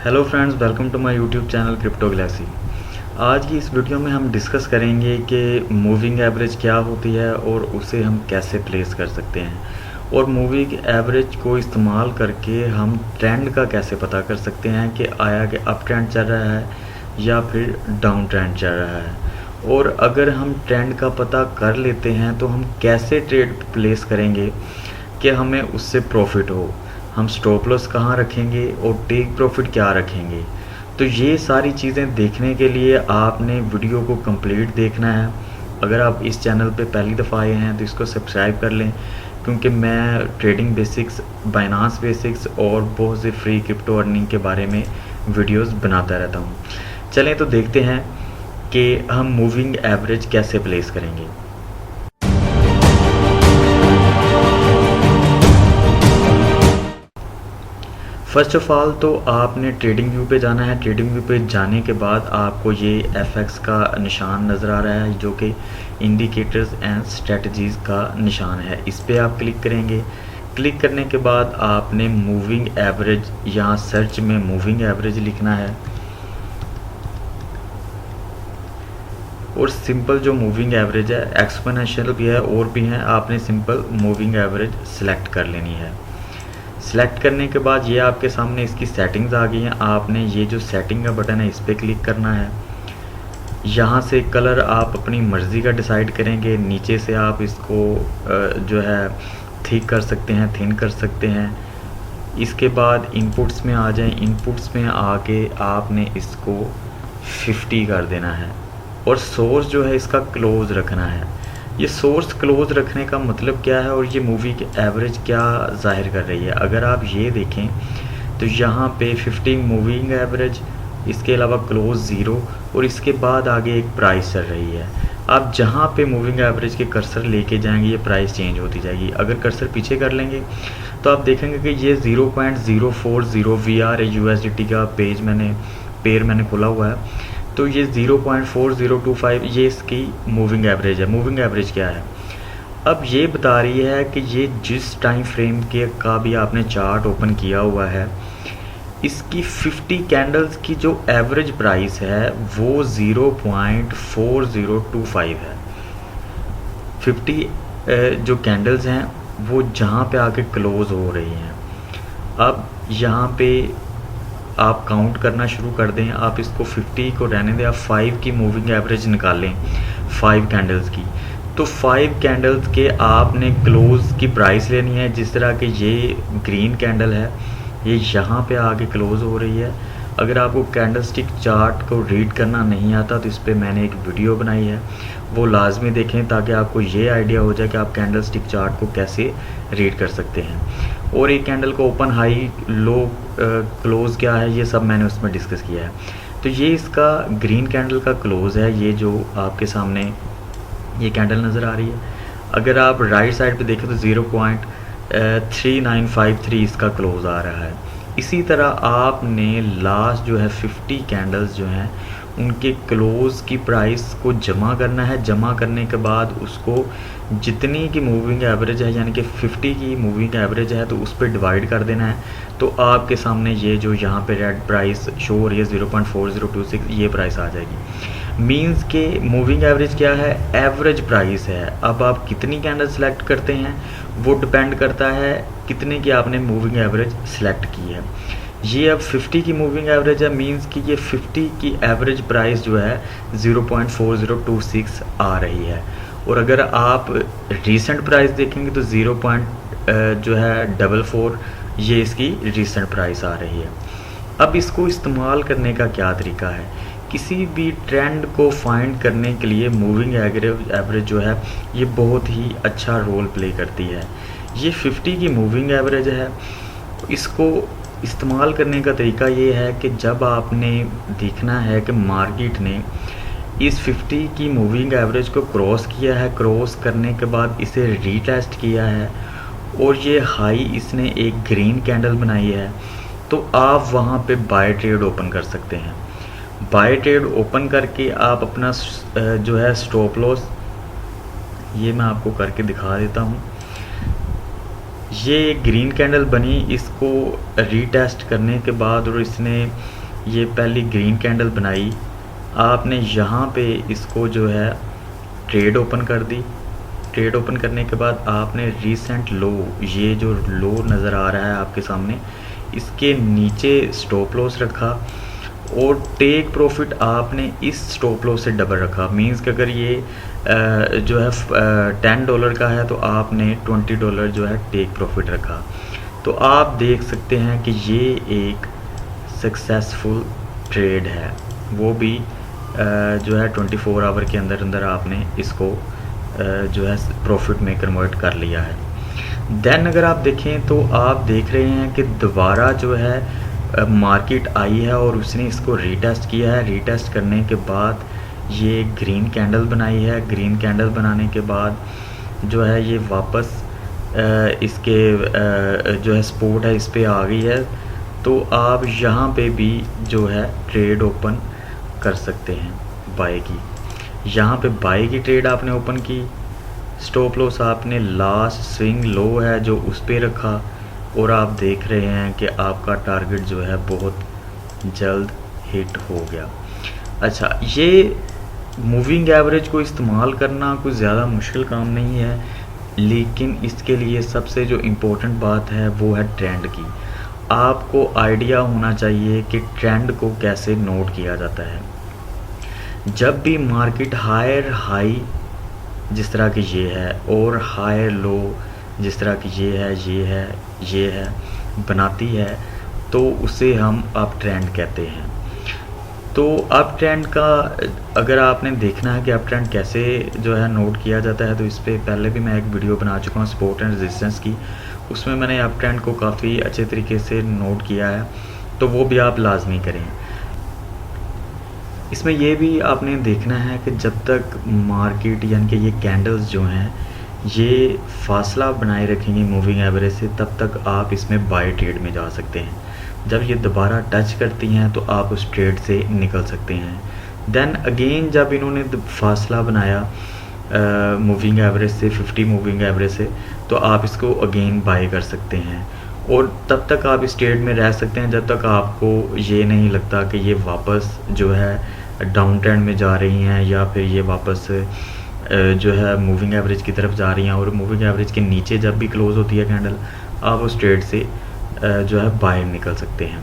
Hello friends, welcome to my YouTube channel crypto galaxy. आज की इस वीडियो में हम डिस्कस करेंगे कि मूविंग एवरेज क्या होती है और उसे हम कैसे प्लेस कर सकते हैं, और मूविंग एवरेज को इस्तेमाल करके हम ट्रेंड का कैसे पता कर सकते हैं कि आया कि अप ट्रेंड चल रहा है या फिर डाउन ट्रेंड चल रहा है। और अगर हम ट्रेंड का पता कर लेते हैं तो हम कैसे ट्रेड प्लेस करेंगे कि हमें उससे प्रॉफिट हो, हम स्टॉप लॉस कहाँ रखेंगे और टेक प्रॉफिट क्या रखेंगे। तो ये सारी चीज़ें देखने के लिए आपने वीडियो को कंप्लीट देखना है। अगर आप इस चैनल पे पहली दफ़ा आए हैं तो इसको सब्सक्राइब कर लें, क्योंकि मैं ट्रेडिंग बेसिक्स, बाइनांस बेसिक्स और बहुत से फ्री क्रिप्टो अर्निंग के बारे में वीडियोस बनाता रहता हूँ। चलें तो देखते हैं कि हम मूविंग एवरेज कैसे प्लेस करेंगे। फर्स्ट ऑफ ऑल तो आपने ट्रेडिंग व्यू पे जाना है। ट्रेडिंग व्यू पे जाने के बाद आपको ये एफएक्स का निशान नज़र आ रहा है, जो कि इंडिकेटर्स एंड स्ट्रेटजीज़ का निशान है। इस पे आप क्लिक करेंगे। क्लिक करने के बाद आपने मूविंग एवरेज, यहाँ सर्च में मूविंग एवरेज लिखना है और सिंपल जो मूविंग एवरेज है, एक्सपोनेंशियल भी है और भी है, आपने सिंपल मूविंग एवरेज सेलेक्ट कर लेनी है। सेलेक्ट करने के बाद ये आपके सामने इसकी सेटिंग्स आ गई हैं। आपने ये जो सेटिंग का बटन है इस पर क्लिक करना है। यहाँ से कलर आप अपनी मर्ज़ी का डिसाइड करेंगे। नीचे से आप इसको जो है थिक कर सकते हैं, थिन कर सकते हैं। इसके बाद इनपुट्स में आ जाएं। इनपुट्स में आके आपने इसको 50 कर देना है और सोर्स जो है इसका क्लोज रखना है। ये सोर्स क्लोज रखने का मतलब क्या है और ये मूवी की एवरेज क्या जाहिर कर रही है। अगर आप ये देखें तो यहाँ पे 50 मूविंग एवरेज, इसके अलावा क्लोज 0 और इसके बाद आगे एक प्राइस चल रही है। आप जहाँ पे मूविंग एवरेज के कर्सर लेके जाएंगे ये प्राइस चेंज होती जाएगी। अगर कर्सर पीछे कर लेंगे तो आप देखेंगे कि ये 0.040 VR USDT का पेयर मैंने खोला हुआ है। तो ये 0.4025 ये इसकी मूविंग एवरेज है। मूविंग एवरेज क्या है, अब ये बता रही है कि ये जिस टाइम फ्रेम के का भी आपने चार्ट ओपन किया हुआ है, इसकी 50 कैंडल्स की जो एवरेज प्राइस है वो 0.4025 है। 50 जो कैंडल्स हैं वो जहाँ पे आके क्लोज हो रही हैं। अब यहाँ पे आप काउंट करना शुरू कर दें। आप इसको 50 को रहने दें, आप 5 की मूविंग एवरेज निकालें 5 कैंडल्स की। तो 5 कैंडल्स के आपने क्लोज की प्राइस लेनी है। जिस तरह कि ये ग्रीन कैंडल है, ये यहाँ पे आके क्लोज हो रही है। अगर आपको कैंडलस्टिक चार्ट को रीड करना नहीं आता तो इस पर मैंने एक वीडियो बनाई है, वो लाजमी देखें ताकि आपको ये आइडिया हो जाए कि आप कैंडलस्टिक चार्ट को कैसे रीड कर सकते हैं। और एक कैंडल को ओपन, हाई, लो, क्लोज क्या है, ये सब मैंने उसमें डिस्कस किया है। तो ये इसका ग्रीन कैंडल का क्लोज है, ये जो आपके सामने ये कैंडल नज़र आ रही है। अगर आप राइट साइड पे देखें तो 0.3953 इसका क्लोज आ रहा है। इसी तरह आपने लास्ट जो है 50 कैंडल्स जो हैं उनके क्लोज की प्राइस को जमा करना है। जमा करने के बाद उसको जितनी की मूविंग एवरेज है, यानी कि 50 की मूविंग एवरेज है, तो उस पर डिवाइड कर देना है। तो आपके सामने ये जो यहाँ पे रेड प्राइस शो हो रही है 0.4026, ये प्राइस आ जाएगी। मींस के मूविंग एवरेज क्या है, एवरेज प्राइस है। अब आप कितनी कैंडल सेलेक्ट करते हैं वो डिपेंड करता है कितने की आपने मूविंग एवरेज सेलेक्ट की है। ये अब 50 की मूविंग एवरेज है, मींस कि ये 50 की एवरेज प्राइस जो है 0.4026 आ रही है। और अगर आप रीसेंट प्राइस देखेंगे तो 0.44 ये इसकी रीसेंट प्राइस आ रही है। अब इसको इस्तेमाल करने का क्या तरीका है, किसी भी ट्रेंड को फाइंड करने के लिए मूविंग एवरेज जो है ये बहुत ही अच्छा रोल प्ले करती है। ये 50 की मूविंग एवरेज है। इसको इस्तेमाल करने का तरीका ये है कि जब आपने देखना है कि मार्केट ने इस 50 की मूविंग एवरेज को क्रॉस किया है, क्रॉस करने के बाद इसे रीटेस्ट किया है और ये हाई इसने एक ग्रीन कैंडल बनाई है, तो आप वहाँ पे बाय ट्रेड ओपन कर सकते हैं। बाय ट्रेड ओपन करके आप अपना जो है स्टॉप लॉस, ये मैं आपको करके दिखा देता हूँ। ये ग्रीन कैंडल बनी, इसको रीटेस्ट करने के बाद और इसने ये पहली ग्रीन कैंडल बनाई, आपने यहाँ पे इसको जो है ट्रेड ओपन कर दी। ट्रेड ओपन करने के बाद आपने रीसेंट लो, ये जो लो नज़र आ रहा है आपके सामने, इसके नीचे स्टॉप लॉस रखा और टेक प्रॉफिट आपने इस स्टॉप लॉस से डबल रखा। मींस कि अगर ये जो है $10 का है तो आपने $20 जो है टेक प्रॉफिट रखा। तो आप देख सकते हैं कि ये एक सक्सेसफुल ट्रेड है, वो भी जो है 24 आवर के अंदर अंदर आपने इसको जो है प्रॉफिट में कन्वर्ट कर लिया है। देन अगर आप देखें तो आप देख रहे हैं कि दोबारा जो है मार्केट आई है और उसने इसको रीटेस्ट किया है। रीटेस्ट करने के बाद ये ग्रीन कैंडल बनाई है। ग्रीन कैंडल बनाने के बाद जो है ये वापस इसके जो है सपोर्ट है इस पे आ गई है। तो आप यहाँ पे भी जो है ट्रेड ओपन कर सकते हैं बाय की। यहाँ पे बाय की ट्रेड आपने ओपन की, स्टॉप लॉस आपने लास्ट स्विंग लो है जो उस पे रखा और आप देख रहे हैं कि आपका टारगेट जो है बहुत जल्द हिट हो गया। अच्छा, ये मूविंग एवरेज को इस्तेमाल करना कोई ज़्यादा मुश्किल काम नहीं है, लेकिन इसके लिए सबसे जो इम्पोर्टेंट बात है वो है ट्रेंड की। आपको आइडिया होना चाहिए कि ट्रेंड को कैसे नोट किया जाता है। जब भी मार्केट हायर हाई जिस तरह की ये है और हायर लो जिस तरह की ये है बनाती है, तो उसे हम अप ट्रेंड कहते हैं। तो अप ट्रेंड का अगर आपने देखना है कि अप ट्रेंड कैसे जो है नोट किया जाता है, तो इस पर पहले भी मैं एक वीडियो बना चुका हूँ सपोर्ट एंड रेजिस्टेंस की। उसमें मैंने अप ट्रेंड को काफ़ी अच्छे तरीके से नोट किया है, तो वो भी आप लाजमी करें। इसमें ये भी आपने देखना है कि जब तक मार्केट यानी कि ये कैंडल्स जो हैं ये फासला बनाए रखेंगी मूविंग एवरेज से, तब तक आप इसमें बाय ट्रेड में जा सकते हैं। जब ये दोबारा टच करती हैं तो आप उस ट्रेड से निकल सकते हैं। देन अगेन जब इन्होंने फासला बनाया मूविंग एवरेज से 50 मूविंग एवरेज से, तो आप इसको अगेन बाय कर सकते हैं और तब तक आप इस ट्रेड में रह सकते हैं जब तक आपको ये नहीं लगता कि ये वापस जो है डाउन ट्रेंड में जा रही हैं या फिर ये वापस जो है मूविंग एवरेज की तरफ जा रही हैं। और मूविंग एवरेज के नीचे जब भी क्लोज होती है कैंडल, आप उस ट्रेड से जो है बाहर निकल सकते हैं।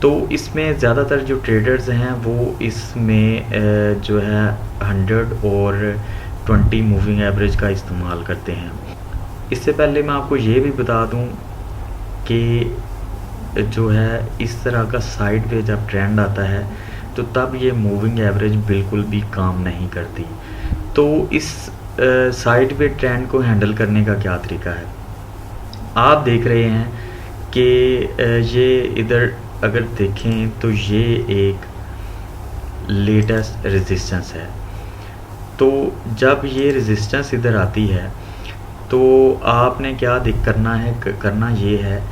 तो इसमें ज़्यादातर जो ट्रेडर्स हैं वो इसमें जो है 100 और 20 मूविंग एवरेज का इस्तेमाल करते हैं। इससे पहले मैं आपको ये भी बता दूं कि जो है इस तरह का साइड वे जब ट्रेंड आता है तो तब ये मूविंग एवरेज बिल्कुल भी काम नहीं करती। तो इस साइड वे ट्रेंड को हैंडल करने का क्या तरीका है, आप देख रहे हैं कि ये इधर अगर देखें तो ये एक लेटेस्ट रेजिस्टेंस है। तो जब ये रेजिस्टेंस इधर आती है तो आपने क्या करना ये है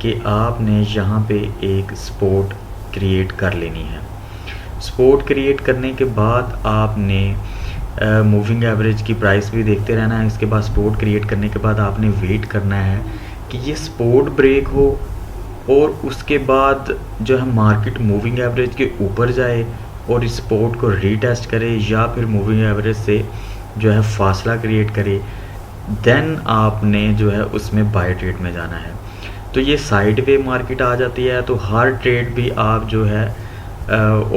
कि आपने यहाँ पे एक सपोर्ट क्रिएट कर लेनी है। सपोर्ट क्रिएट करने के बाद आपने मूविंग एवरेज की प्राइस भी देखते रहना है। इसके बाद सपोर्ट क्रिएट करने के बाद आपने वेट करना है कि ये सपोर्ट ब्रेक हो और उसके बाद जो है मार्केट मूविंग एवरेज के ऊपर जाए और इस सपोर्ट को रीटेस्ट करे या फिर मूविंग एवरेज से जो है फासला क्रिएट करे। देन आपने जो है उसमें बाय ट्रेड में जाना है। तो ये साइड वे मार्केट आ जाती है तो हर ट्रेड भी आप जो है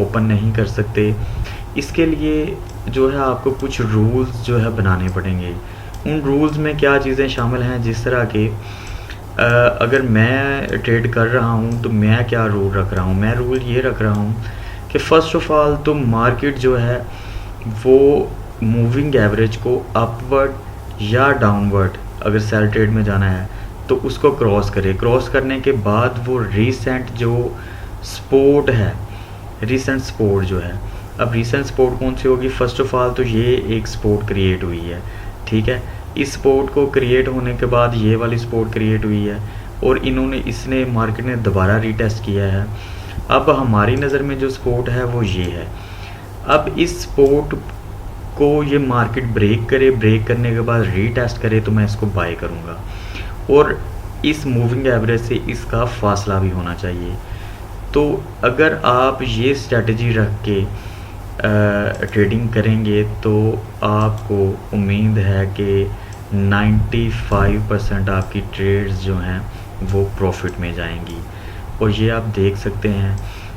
ओपन नहीं कर सकते। इसके लिए जो है आपको कुछ रूल्स जो है बनाने पड़ेंगे। उन रूल्स में क्या चीज़ें शामिल हैं, जिस तरह के अगर मैं ट्रेड कर रहा हूँ तो मैं क्या रूल रख रहा हूँ। मैं रूल ये रख रहा हूँ कि फ़र्स्ट ऑफ ऑल तो मार्केट जो है वो मूविंग एवरेज को अपवर्ड या डाउनवर्ड अगर सेल ट्रेड में जाना है तो उसको क्रॉस करे। क्रॉस करने के बाद वो रीसेंट जो सपोर्ट है, रीसेंट सपोर्ट जो है, अब रीसेंट सपोर्ट कौन सी होगी, फर्स्ट ऑफ ऑल तो ये एक सपोर्ट क्रिएट हुई है, ठीक है। इस सपोर्ट को क्रिएट होने के बाद ये वाली सपोर्ट क्रिएट हुई है और इसने मार्केट ने दोबारा रीटेस्ट किया है। अब हमारी नज़र में जो सपोर्ट है वो ये है। अब इस सपोर्ट को ये मार्केट ब्रेक करे, ब्रेक करने के बाद रीटेस्ट करे तो मैं इसको बाय करूँगा। और इस मूविंग एवरेज से इसका फासला भी होना चाहिए। तो अगर आप ये स्ट्रेटजी रख के ट्रेडिंग करेंगे तो आपको उम्मीद है कि 95% आपकी ट्रेड्स जो हैं वो प्रॉफिट में जाएंगी। और ये आप देख सकते हैं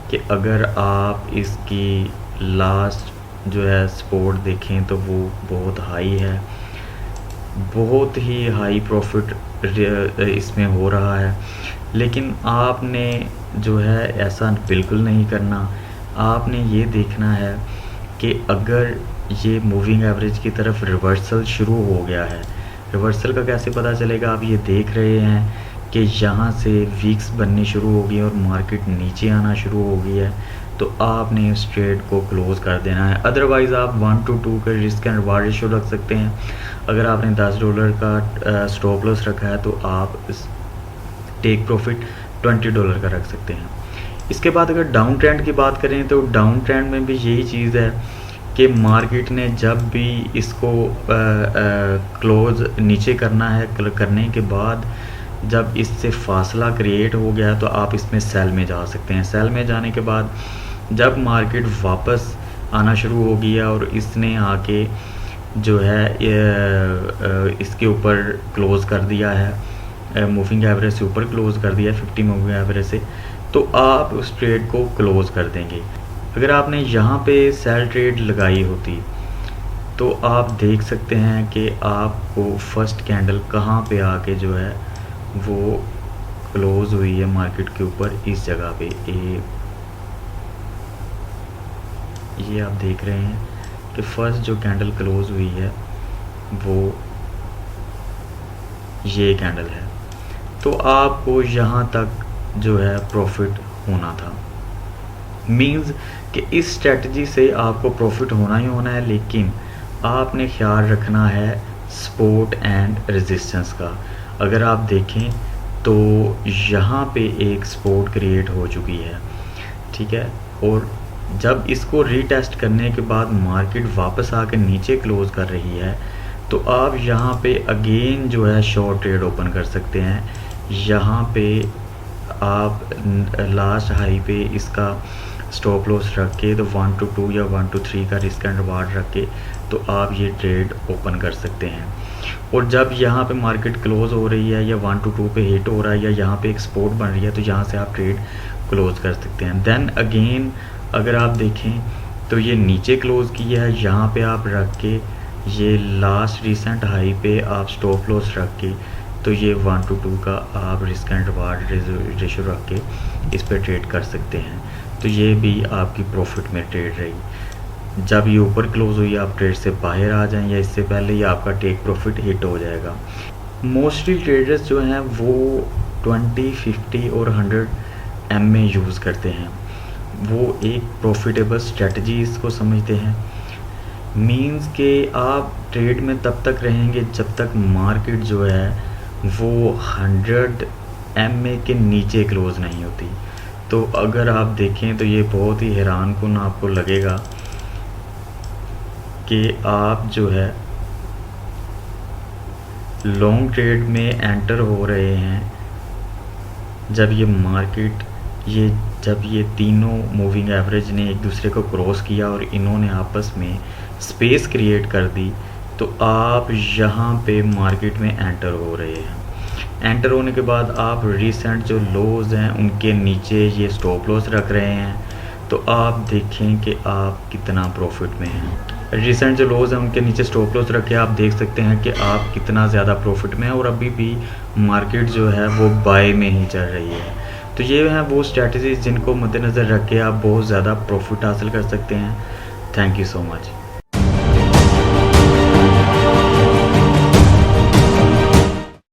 कि अगर आप इसकी लास्ट जो है सपोर्ट देखें तो वो बहुत हाई है, बहुत ही हाई प्रॉफिट इसमें हो रहा है। लेकिन आपने जो है ऐसा बिल्कुल नहीं करना। आपने ये देखना है कि अगर ये मूविंग एवरेज की तरफ रिवर्सल शुरू हो गया है, रिवर्सल का कैसे पता चलेगा? आप ये देख रहे हैं कि यहाँ से वीक्स बननी शुरू हो गई और मार्केट नीचे आना शुरू हो गई है, तो आपने उस ट्रेड को क्लोज़ कर देना है। अदरवाइज़ आप 1 to 2 का रिस्क एंड रिवार्ड रेशियो रख सकते हैं। अगर आपने $10 का स्टॉप लॉस रखा है तो आप टेक प्रॉफिट $20 का रख सकते हैं। इसके बाद अगर डाउन ट्रेंड की बात करें तो डाउन ट्रेंड में भी यही चीज़ है कि मार्केट ने जब भी इसको क्लोज़ नीचे करना है, करने के बाद जब इससे फासला क्रिएट हो गया तो आप इसमें सेल में जा सकते हैं। सेल में जाने के बाद जब मार्केट वापस आना शुरू हो गया और इसने आके जो है इसके ऊपर क्लोज़ कर दिया है, मूविंग एवरेज से ऊपर क्लोज़ कर दिया 50 मूविंग एवरेज से, तो आप उस ट्रेड को क्लोज़ कर देंगे। अगर आपने यहाँ पे सेल ट्रेड लगाई होती तो आप देख सकते हैं कि आपको फर्स्ट कैंडल कहाँ पे आके जो है वो क्लोज़ हुई है मार्केट के ऊपर, इस जगह पे ये आप देख रहे हैं कि फर्स्ट जो कैंडल क्लोज़ हुई है वो ये कैंडल है। तो आपको यहाँ तक जो है प्रॉफिट होना था। मींस कि इस स्ट्रेटजी से आपको प्रॉफिट होना ही होना है, लेकिन आपने ख्याल रखना है सपोर्ट एंड रेजिस्टेंस का। अगर आप देखें तो यहाँ पे एक सपोर्ट क्रिएट हो चुकी है, ठीक है, और जब इसको रीटेस्ट करने के बाद मार्केट वापस आकर नीचे क्लोज़ कर रही है तो आप यहाँ पे अगेन जो है शॉर्ट ट्रेड ओपन कर सकते हैं। यहाँ पे आप लास्ट हाई पे इसका स्टॉप लॉस रख के तो 1 to 2 या 1 to 3 का रिस्क एंड रिवार्ड रख के तो आप ये ट्रेड ओपन कर सकते हैं। और जब यहाँ पे मार्केट क्लोज़ हो रही है या 1 to 2 पे हिट हो रहा है या यहाँ पे एक सपोर्ट बन रही है तो यहाँ से आप ट्रेड क्लोज़ कर सकते हैं। देन अगेन अगर आप देखें तो ये नीचे क्लोज़ किया है, यहाँ पे आप रख के ये लास्ट रिसेंट हाई पे आप स्टॉप लॉस रख के तो ये 1 to 2 का आप रिस्क एंड रिवार्ड रेशियो रख के इस पर ट्रेड कर सकते हैं। तो ये भी आपकी प्रॉफिट में ट्रेड रही। जब ये ऊपर क्लोज़ हुई आप ट्रेड से बाहर आ जाएं या इससे पहले ही आपका टेक प्रॉफिट हिट हो जाएगा। मोस्टली ट्रेडर्स जो हैं वो 20, 50 और 100 M में यूज़ करते हैं। वो एक प्रॉफिटेबल स्ट्रेटजी इसको समझते हैं। मींस के आप ट्रेड में तब तक रहेंगे जब तक मार्केट जो है वो 100 MA के नीचे क्लोज़ नहीं होती। तो अगर आप देखें तो ये बहुत ही हैरानकुन आपको लगेगा कि आप जो है लॉन्ग ट्रेड में एंटर हो रहे हैं जब ये मार्केट जब ये तीनों मूविंग एवरेज ने एक दूसरे को क्रॉस किया और इन्होंने आपस में स्पेस क्रिएट कर दी, तो आप यहाँ पे मार्केट में एंटर हो रहे हैं। एंटर होने के बाद आप रिसेंट जो लोज हैं उनके नीचे ये स्टॉप लॉस रख रहे हैं, तो आप देखें कि आप कितना प्रॉफिट में हैं। रिसेंट जो लोज हैं उनके नीचे स्टॉप लॉस रखे आप देख सकते हैं कि आप कितना ज़्यादा प्रॉफिट में हैं और अभी भी मार्केट जो है वो बाय में ही चल रही है। तो ये हैं वो स्ट्रैटेजीज जिनको मद्देनज़र रख के आप बहुत ज़्यादा प्रॉफिट हासिल कर सकते हैं। Thank you so much.